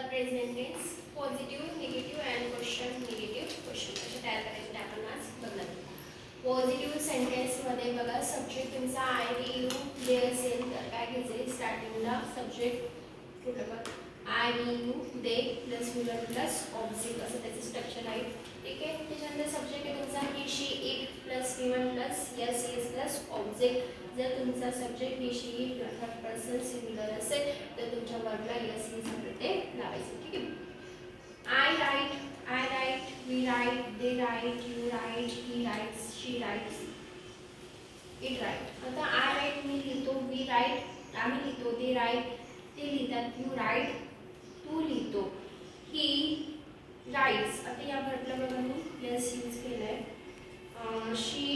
Present tense positive negative and question negative question कसे तयार करायचे ते आपण आज बघणार. पॉझिटिव्ह सेंटेन्समध्ये बघा सब्जेक्ट तुमचा आय वी यू जे असेल तर काय घ्यायचे स्टार्टिंगला सब्जेक्ट कुठलं बघ I we you they plus विलर प्लस ऑब्जेक्ट असं त्याचं स्ट्रक्चर आहे. ठीक आहे. त्याच्यानंतर सब्जेक्ट आहे तुमचा he she it plus V1 plus s es plus object. जर तुमचा subject he she it third person singular असेल तर तुमच्या वर्बला यस येस ते लावायचं. ठीक आहे. I write we write they write you write he writes she writes it write. आता आय राईट मी लिहितो, वी राईट आम्ही लिहितो, दे राईट ते लिहितात, यू राईट तू लिहितो, ही राईट्स आता या वर्बला बघा मी यस यूज केलंय, शी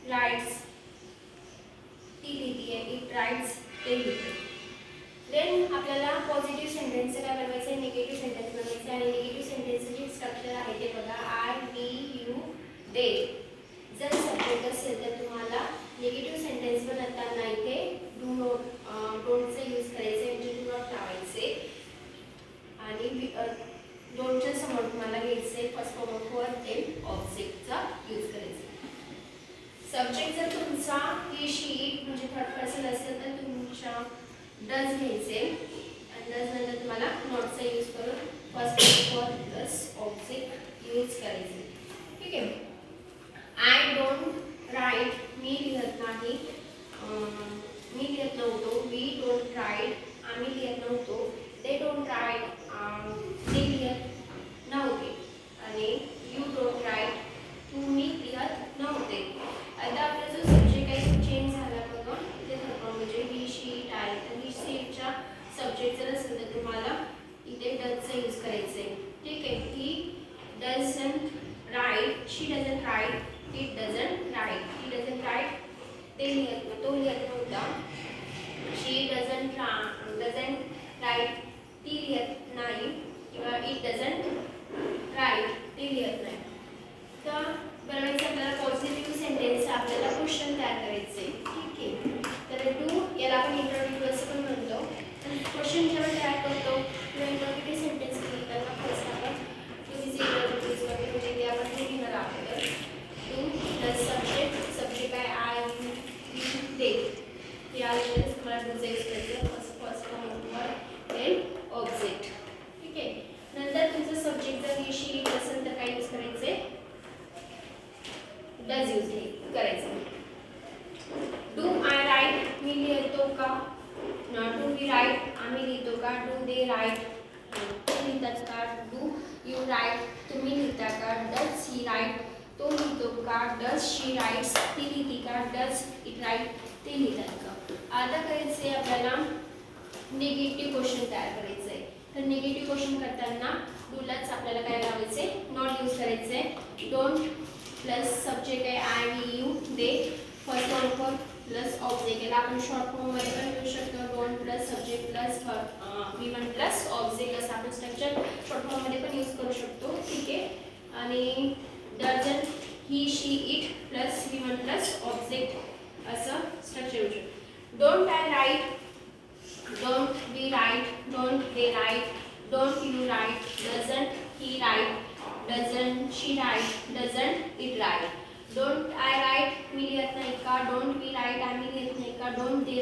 राईट्स ती लिहिते, इट राईट्स ते लिहिते. देन आपल्याला पॉझिटिव्ह सेंटेन्स काय बनवायचं आहे, निगेटिव्ह सेंटेन्स बनवायचं आहे. आणि निगेटिव्ह सेंटेन्सचं जे स्ट्रक्चर आहे ते बघा आय वी यू दे. जर सब्जेक्ट असेल तर तुम्हाला निगेटिव्ह सेंटेन्स बनवताना इथे डू नॉट डोंटचा यूज करायचे, म्हणजे डू नॉट लावायचे. आणि डोंटच्या समोर तुम्हाला घ्यायचे first form of verb then ऑब्जेक्टचा यूज करायचा. सब्जेक्ट जर तुमचा ही शी इट म्हणजे थर्ड पर्सन असेल तर तुमच्या डज घ्यायचे आणि डज नंतर तुम्हाला नॉटचा यूज करून first for plus object use करायचे. ठीक आहे. आय डोंट राईट मी लिहत नाही, मी लिहत नव्हतो, वी डोंट राईट आम्ही लिहत नव्हतो, दे डोंट राईट ते लिहत नव्हते, आणि यू डोंट राईट तुम्ही लिहत नव्हते. आता आपला जो सब्जेक्ट आहे तो चेंज झाला बघा इथे म्हणजे ही शी इट आहे. तर ही शी इटच्या सब्जेक्ट जर असेल तर तुम्हाला इथे डजचा यूज करायचं आहे. ठीक आहे. He doesn't write she doesn't write it doesn't write he doesn't write ते लिहत तो लिहत नव्हता, शी डझंट राईट ती लिहत नाही किंवा इट डझंट राईट ती लिहत नाही. तर बनवायचं आपल्याला पॉझिटिव्ह सेंटेन्स आपल्याला क्वेश्चन तयार करायचे. ठीक आहे. तर डू याला आपण इंट्रोड्यूटिव्ह असं पण म्हणतो. तर क्वेश्चन जेव्हा तयार करतो किंवा इंट्रोड्यूटिव्ह सेंटेन्स लिहिताना फर्स्ट आपण टू इज इंट्रोड्यूटिव्ह वगैरे म्हणजे ते आपण हे लिहिणार अगोदर टू प्लस सब्जेक्ट आहे आय यू दे यावेळेस तुम्हाला डूचा यूज करायचं first form of verb then object. ठीक आहे. नंतर तुमचं सब्जेक्ट जर ही शी इट असेल तर काय यूज करायचे डज यूज करायचं. डू आय राईट मी लिहितो का, डू वी राईट आम्ही लिहितो का, डू दे राईट ते लिहितात का, डू यू राईट तुम्ही लिहिता का, डज ही राईट तो लिहितो का, डज शी राईट्स ती लिहिती का, डज इट राईट ते लिहितात का. आता करायचे आपल्याला निगेटिव्ह क्वेश्चन तयार करायचं आहे. तर निगेटिव्ह क्वेश्चन करताना डूलाच आपल्याला काय लावायचे नॉट यूज करायचे. डोंट प्लस सब्जेक्ट आहे I we you they first form for plus object. याला आपण शॉर्ट फॉर्ममध्ये पण लिहू शकतो. Don't plus subject plus V1 plus object असं आपण स्ट्रक्चर शॉर्ट फॉर्ममध्ये पण यूज करू शकतो. ठीक आहे. आणि doesn't he she it plus V1 plus object असं स्ट्रक्चर येऊ शकतो. Don't I write don't we write don't they write don't you write doesn't he write doesn't she write doesn't it write. Don't I write मी लिहत नाही का, don't we right आम्ही लिहत नाही का, डोंट दे